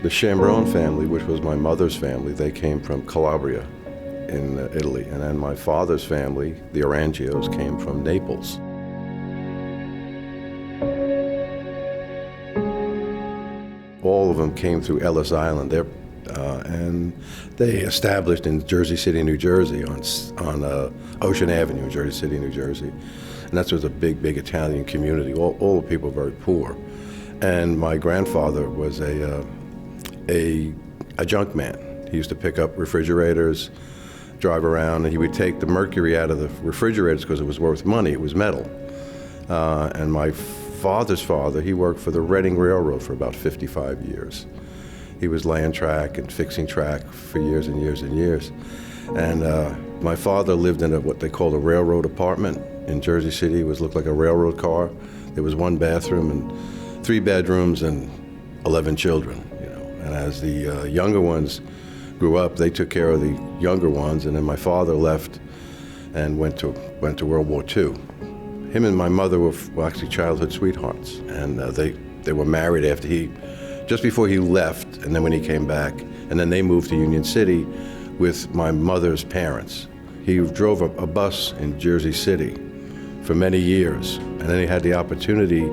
The Chambrone family, which was my mother's family, they came from Calabria in Italy. And then my father's family, the Orangios, came from Naples. All of them came through Ellis Island. And they established in Jersey City, New Jersey, on Ocean Avenue in Jersey City, New Jersey. And that was a big, big Italian community. All the people were very poor. And my grandfather was a junk man. He used to pick up refrigerators, drive around, and he would take the mercury out of the refrigerators because it was worth money. It was metal. And my father's father, he worked for the Reading Railroad for about 55 years. He was laying track and fixing track for years and years and years. And my father lived in what they called a railroad apartment in Jersey City. It looked like a railroad car. There was 1 bathroom and 3 bedrooms and 11 children. And as the younger ones grew up, they took care of the younger ones. And then my father left and went to World War II. Him and my mother were actually childhood sweethearts, and they were married just before he left, and then when he came back, and then they moved to Union City with my mother's parents. He drove a bus in Jersey City for many years, and then he had the opportunity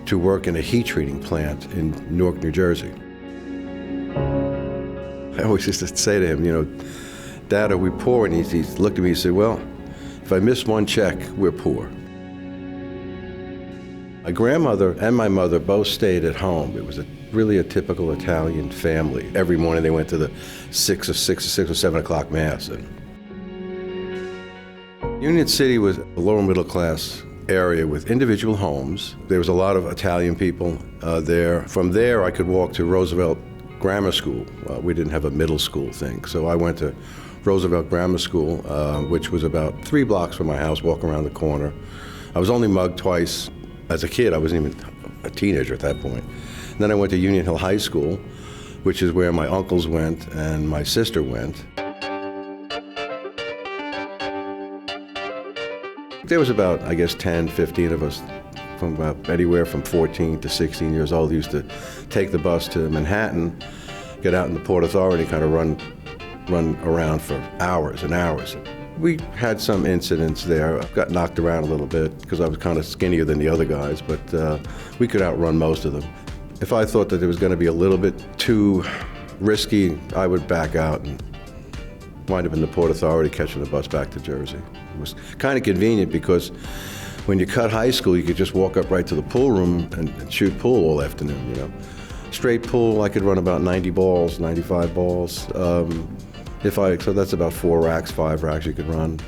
to work in a heat treating plant in Newark, New Jersey. I always used to say to him, Dad, are we poor? And he looked at me and said, well, if I miss 1 check, we're poor. My grandmother and my mother both stayed at home. It was really a typical Italian family. Every morning they went to the 6 or 7 o'clock mass. And Union City was a lower middle class area with individual homes. There was a lot of Italian people there. From there I could walk to Roosevelt Grammar School. We didn't have a middle school thing, so I went to Roosevelt Grammar School, which was about 3 blocks from my house, walking around the corner. I was only mugged twice. As a kid, I wasn't even a teenager at that point. And then I went to Union Hill High School, which is where my uncles went and my sister went. There was about, 10, 15 of us, from about anywhere from 14 to 16 years old, used to take the bus to Manhattan, get out in the Port Authority, kind of run around for hours and hours. We had some incidents there. I got knocked around a little bit because I was kind of skinnier than the other guys, but we could outrun most of them. If I thought that it was going to be a little bit too risky, I would back out and wind up in the Port Authority catching the bus back to Jersey. It was kind of convenient because when you cut high school, you could just walk up right to the pool room and shoot pool all afternoon, Straight pool, I could run about 90 balls, 95 balls. So that's about 4 racks, 5 racks you could run.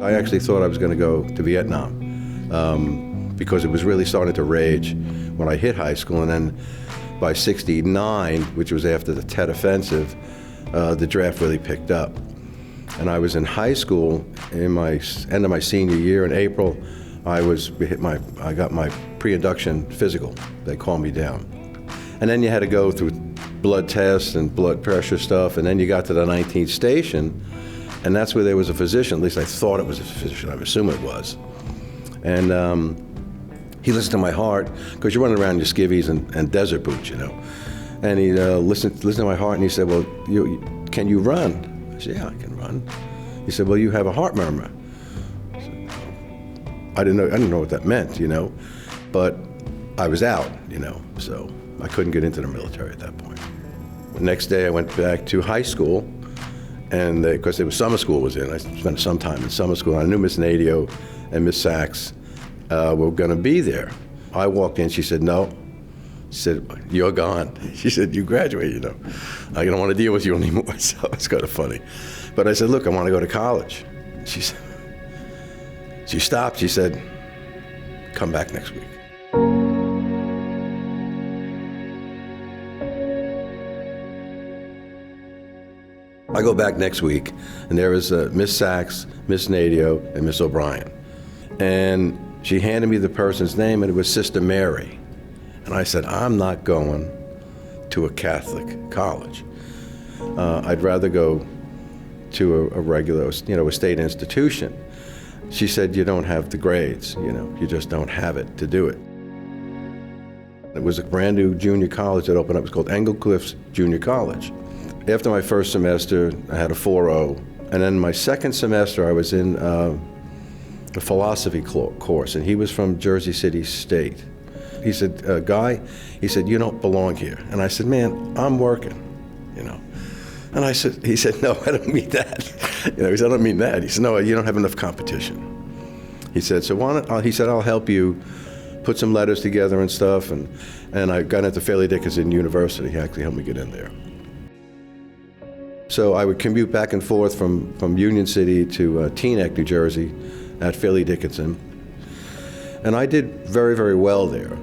I actually thought I was going to go to Vietnam because it was really starting to rage when I hit high school. And then by '69, which was after the Tet Offensive, the draft really picked up. And I was in high school in my end of my senior year in April. I got my pre-induction physical. They called me down. And then you had to go through blood tests and blood pressure stuff, and then you got to the 19th station, and that's where there was a physician. At least I thought it was a physician. I assume it was. And he listened to my heart, because you're running around in your skivvies and desert boots, And he listened to my heart, and he said, well, can you run? I said, yeah, I can run. He said, well, you have a heart murmur. I didn't know what that meant, but I was out, so I couldn't get into the military at that point. The next day I went back to high school, and because there was summer school was in, I spent some time in summer school. I knew Miss Nadio and Miss Sachs were going to be there. I walked in, she said, no. She said, you're gone. She said, you graduated, I don't want to deal with you anymore, so it's kind of funny. But I said, look, I want to go to college. She stopped, she said, come back next week. I go back next week, and there is Miss Sachs, Miss Nadio, and Miss O'Brien. And she handed me the person's name, and it was Sister Mary. And I said, I'm not going to a Catholic college. I'd rather go to a regular, a state institution. She said, you don't have the grades, you just don't have it to do it. It was a brand new junior college that opened up. It was called Cliffs Junior College. After my first semester, I had a 4.0, and then my second semester I was in a philosophy course, and he was from Jersey City State. He said, Guy, he said, you don't belong here. And I said, man, I'm working, And he said, no, I don't mean that. He said, I don't mean that. He said, no, you don't have enough competition. He said, he said, I'll help you put some letters together and stuff. And I got into Fairleigh Dickinson University. He actually helped me get in there. So I would commute back and forth from Union City to Teaneck, New Jersey, at Fairleigh Dickinson. And I did very, very well there.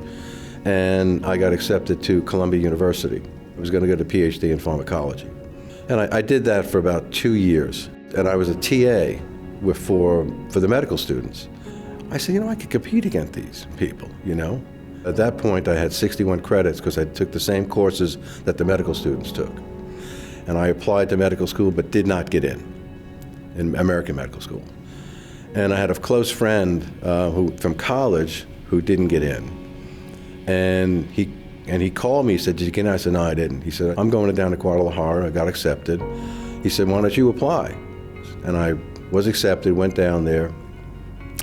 And I got accepted to Columbia University. I was going to get a PhD in pharmacology. And I did that for about 2 years. And I was a TA for the medical students. I said, I could compete against these people, At that point, I had 61 credits because I took the same courses that the medical students took. And I applied to medical school but did not get in American medical school. And I had a close friend from college who didn't get in. And he called me, he said, did you get in? I said, no, I didn't. He said, I'm going down to Guadalajara, I got accepted. He said, why don't you apply? And I was accepted, went down there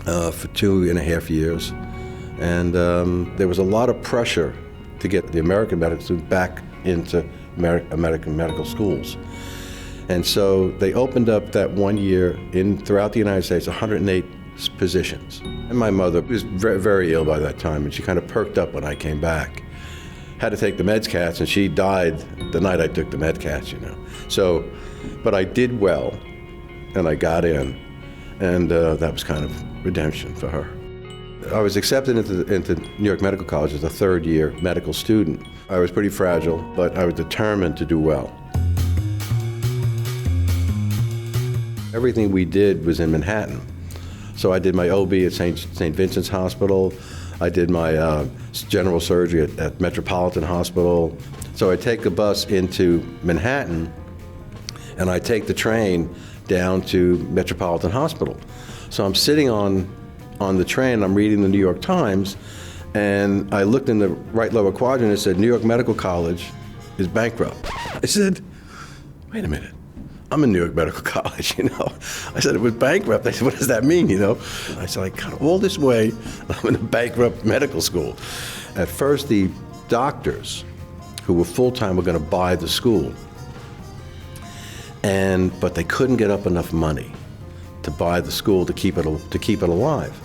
for 2.5 years. And there was a lot of pressure to get the American medical students back into American medical schools. And so they opened up that 1 year throughout the United States, 108 positions. And my mother was very, very ill by that time, and she kind of perked up when I came back. Had to take the Meds-Cats, and she died the night I took the Meds-Cats, So, but I did well, and I got in, and that was kind of redemption for her. I was accepted into New York Medical College as a third-year medical student. I was pretty fragile, but I was determined to do well. Everything we did was in Manhattan. So I did my OB at St. Vincent's Hospital. I did my general surgery at Metropolitan Hospital. So I take a bus into Manhattan, and I take the train down to Metropolitan Hospital. So I'm sitting on the train, I'm reading the New York Times, and I looked in the right lower quadrant and it said, New York Medical College is bankrupt. I said, wait a minute. I'm in New York Medical College, I said, it was bankrupt. They said, what does that mean, I said, I got all this way, I'm in a bankrupt medical school. At first, the doctors who were full-time were going to buy the school, but they couldn't get up enough money to buy the school to keep it alive.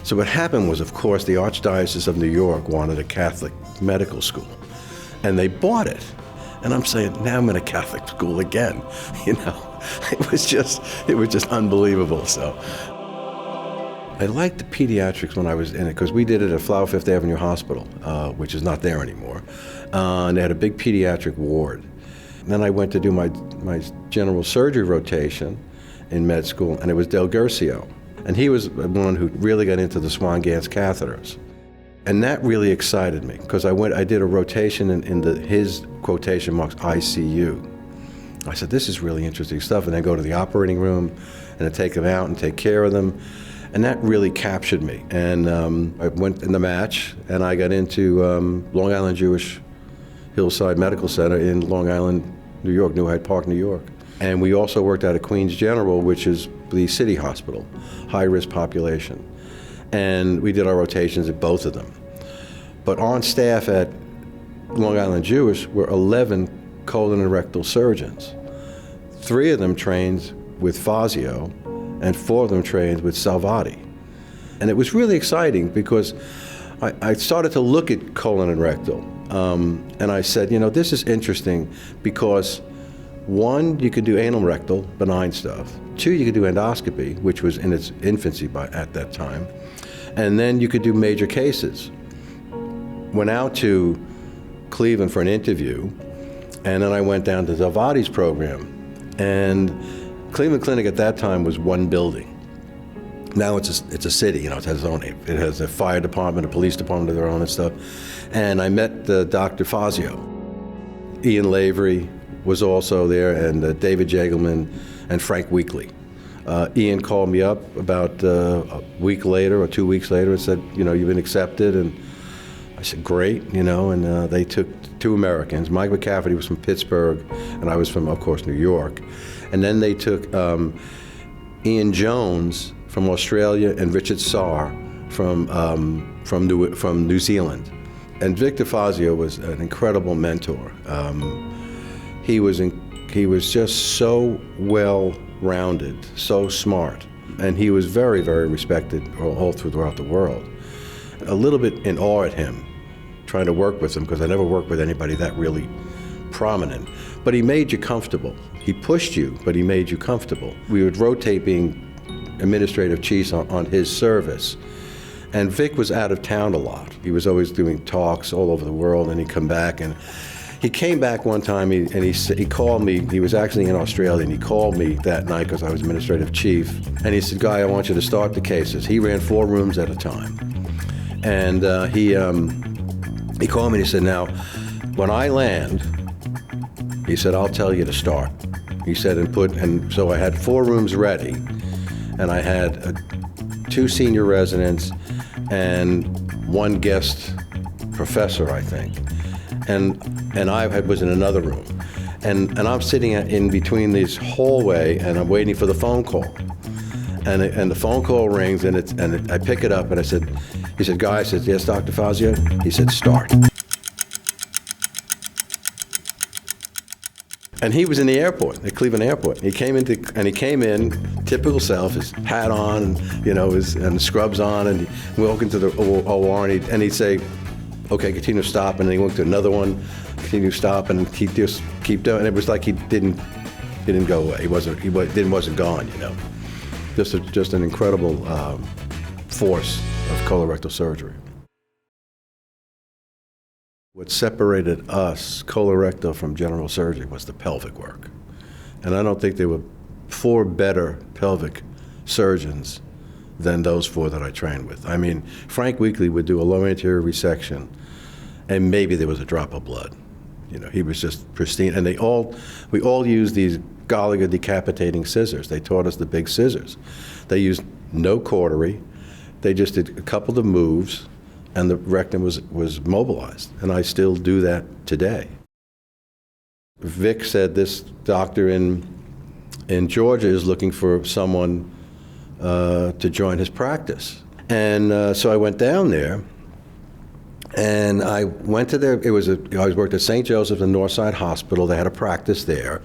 So what happened was, of course, the Archdiocese of New York wanted a Catholic medical school, and they bought it. And I'm saying, now I'm in a Catholic school again. It was just unbelievable. So I liked the pediatrics when I was in it because we did it at Flower Fifth Avenue Hospital, which is not there anymore. And they had a big pediatric ward. And then I went to do my general surgery rotation in med school, and it was Del Guercio. And he was the one who really got into the Swan-Ganz catheters. And that really excited me because I did a rotation in his quotation marks ICU. I said, this is really interesting stuff. And then go to the operating room and then take them out and take care of them. And that really captured me. And I went in the match and I got into Long Island Jewish Hillside Medical Center in Long Island, New York, New Hyde Park, New York. And we also worked out at Queens General, which is the city hospital, high-risk population. And we did our rotations at both of them. But on staff at Long Island Jewish were 11 colon and rectal surgeons. 3 of them trained with Fazio, and 4 of them trained with Salvati. And it was really exciting because I started to look at colon and rectal, and I said, this is interesting because 1, you could do anal rectal, benign stuff. 2, you could do endoscopy, which was in its infancy at that time. And then you could do major cases. Went out to Cleveland for an interview, and then I went down to Salvati's program. And Cleveland Clinic at that time was 1 building. Now it's a city, it has its own. It has a fire department, a police department of their own and stuff. And I met Dr. Fazio. Ian Lavery was also there, and David Jagelman and Frank Weekly. Ian called me up about a week later or 2 weeks later and said, you've been accepted. And I said, great, and they took 2 Americans. Mike McCafferty was from Pittsburgh, and I was from, of course, New York. And then they took Ian Jones from Australia and Richard Sarr from New Zealand. And Vic DeFazio was an incredible mentor. He was just so well-rounded, so smart, and he was very, very respected all throughout the world. A little bit in awe at him, trying to work with him, because I never worked with anybody that really prominent. But he made you comfortable. He pushed you, but he made you comfortable. We would rotate being administrative chiefs on his service. And Vic was out of town a lot. He was always doing talks all over the world, and he'd come back. And he came back one time, and he called me. He was actually in Australia, and he called me that night because I was administrative chief. And he said, Guy, I want you to start the cases. He ran 4 rooms at a time. And he called me and he said, now, when I land, he said, I'll tell you to start. He said, and so I had 4 rooms ready, and I had 2 senior residents and 1 guest professor, I think. And I was in another room. And I'm sitting in between this hallway, and I'm waiting for the phone call. And the phone call rings, and I pick it up, and he said, Guy, I said, yes, Dr. Fazio? He said, start. And he was in the airport, at Cleveland Airport. He came in, typical self, his hat on, and the scrubs on, and we walk into the OR, and he'd say, okay, continue to stop, and then he went to another one, continue to stop, and he'd just keep doing. And it was like he didn't go away. He wasn't gone, Just an incredible force of colorectal surgery. What separated us, colorectal, from general surgery was the pelvic work. And I don't think there were 4 better pelvic surgeons than those 4 that I trained with. I mean, Frank Weekly would do a lower anterior resection, and maybe there was a drop of blood. He was just pristine. And we all used these Gallagher decapitating scissors. They taught us the big scissors. They used no cautery. They just did a couple of moves, and the rectum was mobilized. And I still do that today. Vic said this doctor in Georgia is looking for someone to join his practice. And so I went down there, and I went to I worked at St. Joseph's and Northside Hospital. They had a practice there.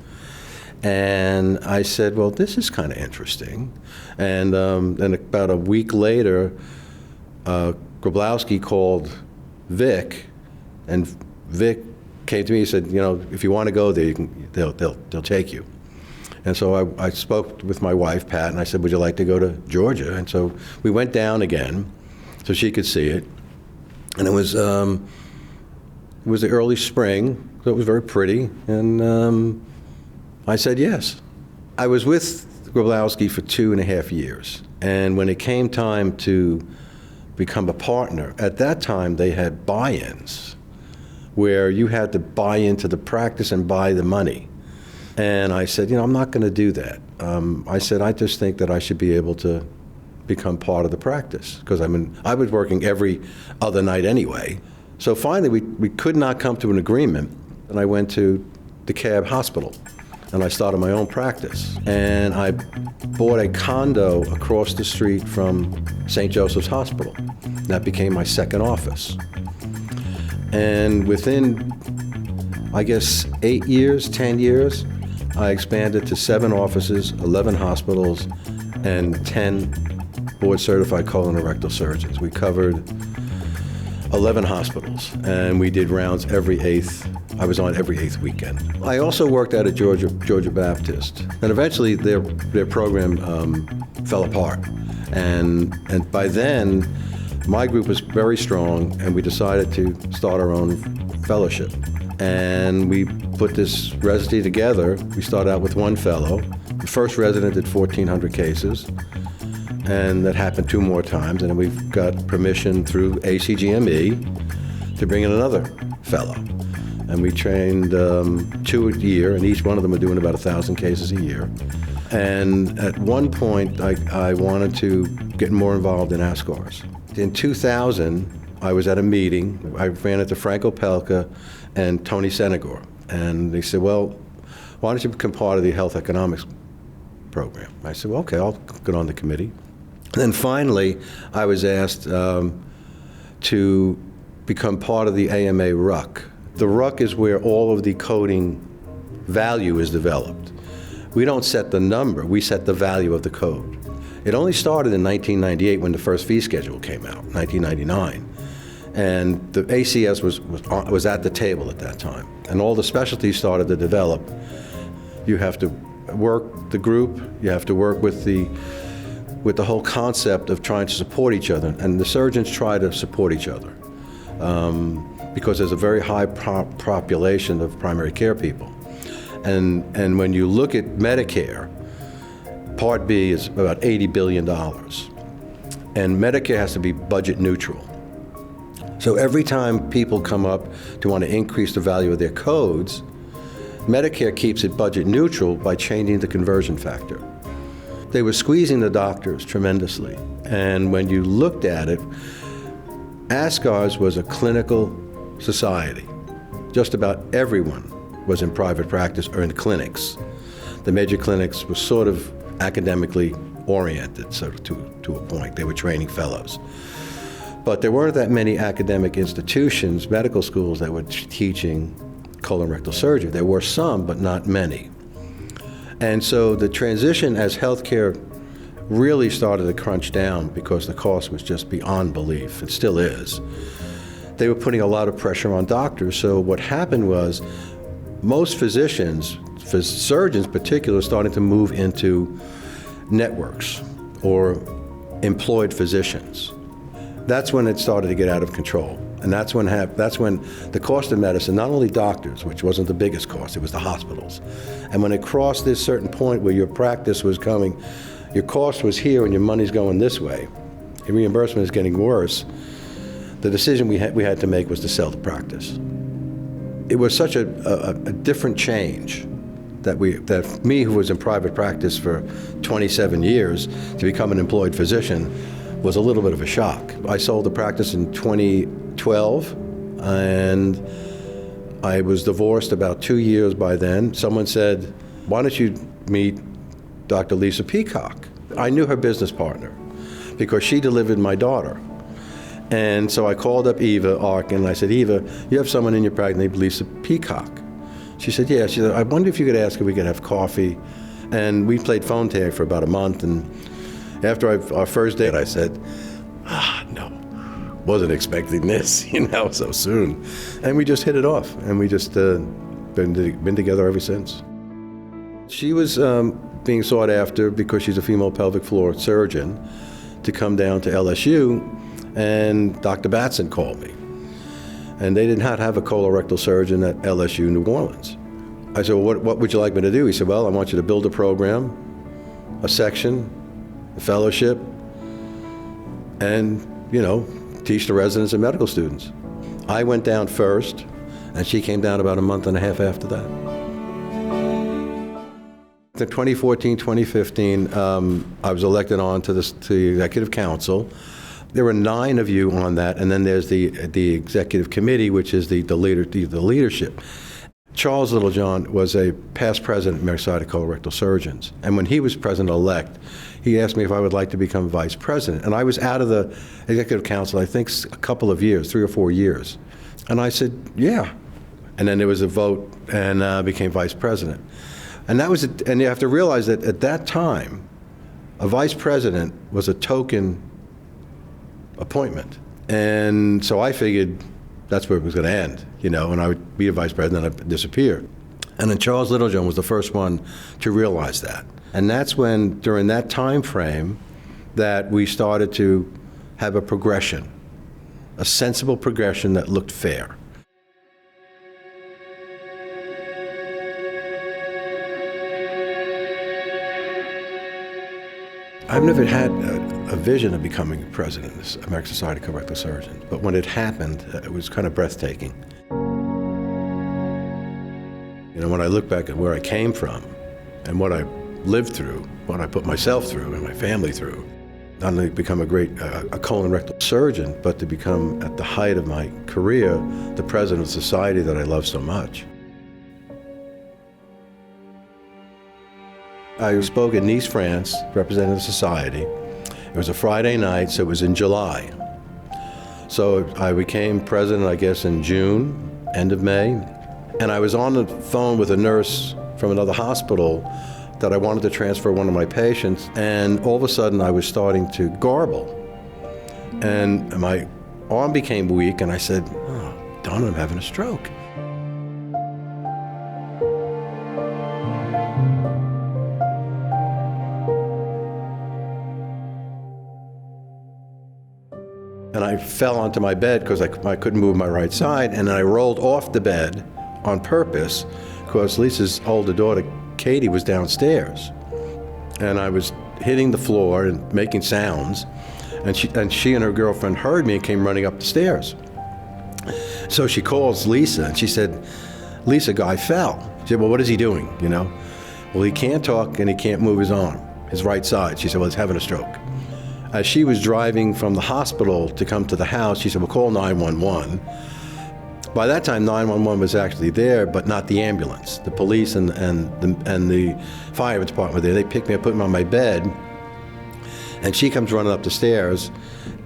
And I said, well, this is kind of interesting. And about a week later, Grabowski called Vic, and Vic came to me and said, if you want to go there, they'll take you. And so I spoke with my wife, Pat, and I said, would you like to go to Georgia? And so we went down again so she could see it. And it was the early spring, so it was very pretty. And I said yes. I was with Grabowski for 2.5 years. And when it came time to become a partner, at that time they had buy-ins where you had to buy into the practice and buy the money. And I said, I'm not going to do that. I said, I just think that I should be able to become part of the practice, because I was working every other night anyway. So finally, we could not come to an agreement, and I went to DeKalb Hospital, and I started my own practice. And I bought a condo across the street from St. Joseph's Hospital. That became my second office. And within, I guess, 8 years, 10 years, I expanded to 7 offices, 11 hospitals, and 10 board-certified colon and rectal surgeons. We covered 11 hospitals, and we did rounds every 8th. I was on every 8th weekend. I also worked out at Georgia Baptist, and eventually their program fell apart. And by then, my group was very strong, and we decided to start our own fellowship. And we put this residency together. We started out with 1 fellow. The first resident did 1,400 cases, and that happened 2 more times. And then we've got permission through ACGME to bring in another fellow. And we trained 2 a year, and each one of them are doing about 1,000 cases a year. And at one point, I wanted to get more involved in ASCRS. In 2000, I was at a meeting. I ran into Frank Opelka and Tony Senegor. And they said, well, why don't you become part of the health economics program? I said, well, okay, I'll get on the committee. And then finally, I was asked to become part of the AMA RUC. The RUC is where all of the coding value is developed. We don't set the number, we set the value of the code. It only started in 1998 when the first fee schedule came out, 1999. And the ACS was at the table at that time. And all the specialties started to develop. You have to work the group, you have to work with the whole concept of trying to support each other. And the surgeons try to support each other because there's a very high population of primary care people. And when you look at Medicare, Part B is about $80 billion. And Medicare has to be budget neutral. So every time people come up to want to increase the value of their codes, Medicare keeps it budget neutral by changing the conversion factor. They were squeezing the doctors tremendously. And when you looked at it, ASCRS was a clinical society. Just about everyone was in private practice or in clinics. The major clinics were sort of academically oriented, so to a point. They were training fellows. But there weren't that many academic institutions, medical schools, that were teaching colorectal surgery. There were some, but not many. And so the transition as healthcare really started to crunch down because the cost was just beyond belief. It still is. They were putting a lot of pressure on doctors. So what happened was most physicians, surgeons in particular, started to move into networks or employed physicians. That's when it started to get out of control. And that's when the cost of medicine, not only doctors, which wasn't the biggest cost, it was the hospitals. And when it crossed this certain point where your practice was coming, your cost was here and your money's going this way, your reimbursement is getting worse, the decision we had to make was to sell the practice. It was such a different change that me, who was in private practice for 27 years, to become an employed physician was a little bit of a shock. I sold the practice in 2012, and I was divorced about 2 years by then. Someone said, why don't you meet Dr. Lisa Peacock? I knew her business partner because she delivered my daughter. And so I called up Eva Arkin and I said, Eva, you have someone in your practice named Lisa Peacock. She said, yeah. She said, I wonder if you could ask if we could have coffee. And we played phone tag for about a month. And after our first date, I said, no, wasn't expecting this, so soon. And we just hit it off. And we just been together ever since. She was being sought after because she's a female pelvic floor surgeon to come down to LSU. And Dr. Batson called me. And they did not have a colorectal surgeon at LSU New Orleans. I said, well, what would you like me to do? He said, well, I want you to build a program, a section, a fellowship, and, teach the residents and medical students. I went down first, and she came down about a month and a half after that. In 2014, 2015, I was elected on to the Executive Council. There were 9 of you on that, and then there's the executive committee, which is the leadership. Charles Littlejohn was a past president of American Society of Colorectal Surgeons, and when he was president-elect, he asked me if I would like to become vice president. And I was out of the executive council, I think, a couple of years, 3 or 4 years. And I said, yeah. And then there was a vote, and became vice president. And and you have to realize that at that time, a vice president was a token appointment. And so I figured that's where it was going to end, and I would be a vice president and I'd disappear. And then Charles Littlejohn was the first one to realize that. And that's when, during that time frame, that we started to have a progression, a sensible progression that looked fair. I've never had a vision of becoming president of the American Society of Colorectal Surgeons, but when it happened, it was kind of breathtaking. When I look back at where I came from and what I lived through, what I put myself through and my family through. Not only become a great a colon rectal surgeon, but to become, at the height of my career, the president of the society that I love so much. I spoke in Nice, France, representing the society. It was a Friday night, so it was in July. So I became president, I guess, in June, end of May. And I was on the phone with a nurse from another hospital that I wanted to transfer one of my patients, and all of a sudden I was starting to garble. And my arm became weak, and I said, "Oh, Don, I'm having a stroke." And I fell onto my bed because I couldn't move my right side, and then I rolled off the bed on purpose because Lisa's older daughter, Katie, was downstairs. And I was hitting the floor and making sounds, and she and her girlfriend heard me and came running up the stairs. So she calls Lisa, and she said, "Lisa, guy fell." She said, "Well, what is he doing, you know?" "Well, he can't talk and he can't move his arm, his right side." She said, "Well, he's having a stroke." As she was driving from the hospital to come to the house, she said, "Well, call 911. By that time, 911 was actually there, but not the ambulance. The police and the fire department were there. They picked me up, put me on my bed, and she comes running up the stairs,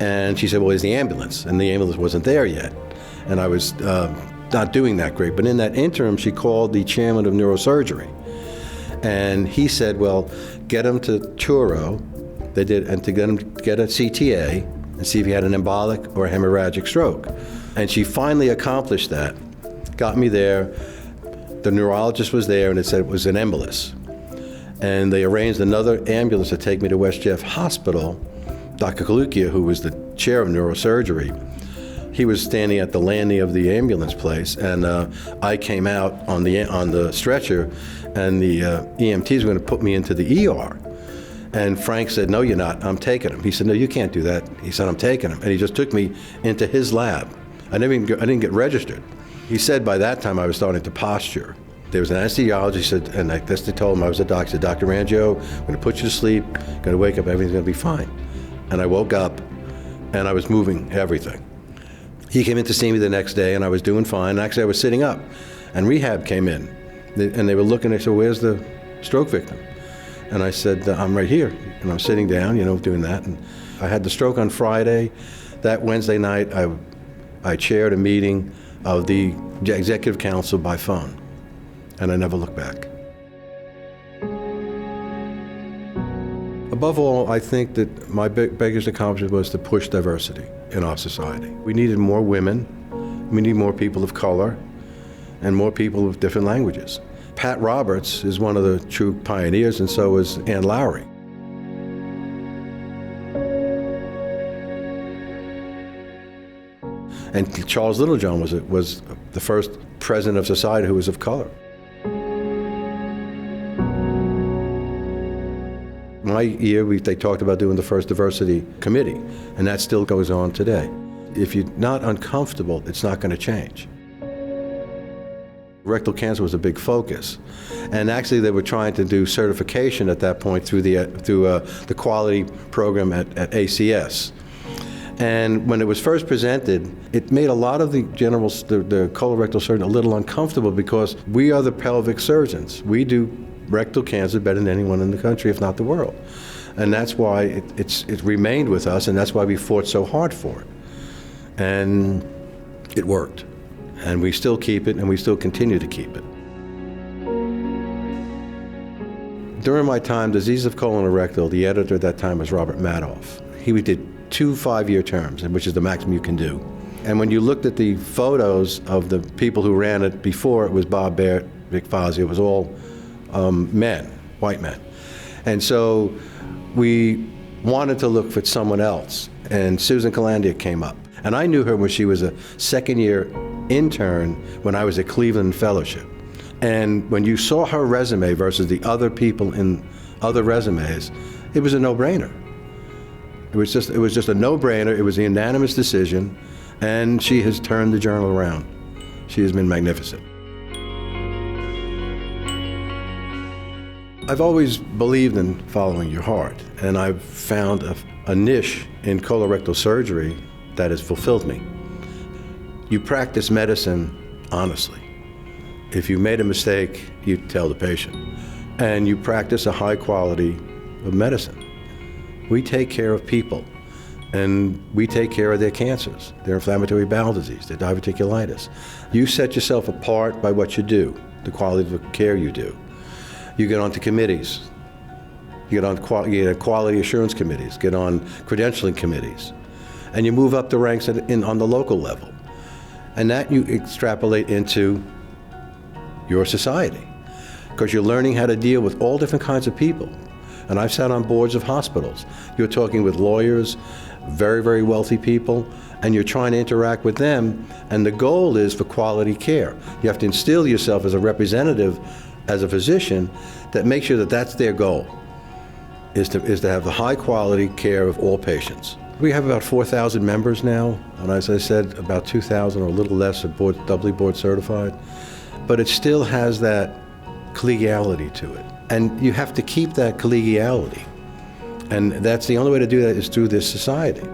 and she said, "Well, where's the ambulance?" And the ambulance wasn't there yet. And I was not doing that great. But in that interim, she called the chairman of neurosurgery, and he said, "Well, get him to Truro." They did, and to get him to get a CTA and see if he had an embolic or a hemorrhagic stroke. And she finally accomplished that, got me there. The neurologist was there, and it said it was an embolus. And they arranged another ambulance to take me to West Jeff Hospital. Dr. Kalukia, who was the chair of neurosurgery, he was standing at the landing of the ambulance place, and I came out on the stretcher, and the EMTs were going to put me into the ER. And Frank said, "No, you're not. I'm taking him." He said, "No, you can't do that." He said, "I'm taking him." And he just took me into his lab. I didn't get registered. He said by that time I was starting to posture. There was an anesthesiologist, and I guess they told him I was a doctor. He said, "Dr. Orangio, I'm going to put you to sleep, going to wake up, everything's going to be fine." And I woke up, and I was moving everything. He came in to see me the next day, and I was doing fine. Actually, I was sitting up, and rehab came in, and they were looking. They said, "Where's the stroke victim?" And I said, "I'm right here." And I'm sitting down, doing that. And I had the stroke on Friday. That Wednesday night, I chaired a meeting of the executive council by phone, and I never looked back. Above all, I think that my biggest accomplishment was to push diversity in our society. We needed more women, we need more people of color, and more people of different languages. Pat Roberts is one of the true pioneers, and so is Ann Lowry. And Charles Littlejohn was the first president of society who was of color. My year, they talked about doing the first diversity committee, and that still goes on today. If you're not uncomfortable, it's not going to change. Rectal cancer was a big focus, and actually they were trying to do certification at that point through the quality program at ASCRS. And when it was first presented, it made a lot of the colorectal surgeons a little uncomfortable because we are the pelvic surgeons. We do rectal cancer better than anyone in the country, if not the world. And that's why it remained with us, and that's why we fought so hard for it. And it worked. And we still keep it, and we still continue to keep it. During my time, disease of colon and rectal, the editor at that time was Robert Madoff. He did 2 5-year terms, which is the maximum you can do. And when you looked at the photos of the people who ran it before, it was Bob Baird, Vic Fazio, it was all men, white men. And so we wanted to look for someone else, and Susan Calandia came up. And I knew her when she was a second-year intern when I was at Cleveland Fellowship. And when you saw her resume versus the other people in other resumes, it was a no-brainer. It was just a no-brainer. It was a unanimous decision, and she has turned the journal around. She has been magnificent. I've always believed in following your heart, and I've found a niche in colorectal surgery that has fulfilled me. You practice medicine honestly. If you made a mistake, you tell the patient. And you practice a high quality of medicine. We take care of people, and we take care of their cancers, their inflammatory bowel disease, their diverticulitis. You set yourself apart by what you do, the quality of care you do. You get onto committees. You get on quality assurance committees, get on credentialing committees, and you move up the ranks on the local level. And that you extrapolate into your society, because you're learning how to deal with all different kinds of people. And I've sat on boards of hospitals. You're talking with lawyers, very, very wealthy people, and you're trying to interact with them, and the goal is for quality care. You have to instill yourself as a representative, as a physician, that makes sure that that's their goal, is to have the high quality care of all patients. We have about 4,000 members now, and as I said, about 2,000 or a little less are doubly board certified. But it still has that collegiality to it. And you have to keep that collegiality. And that's the only way to do that is through this society.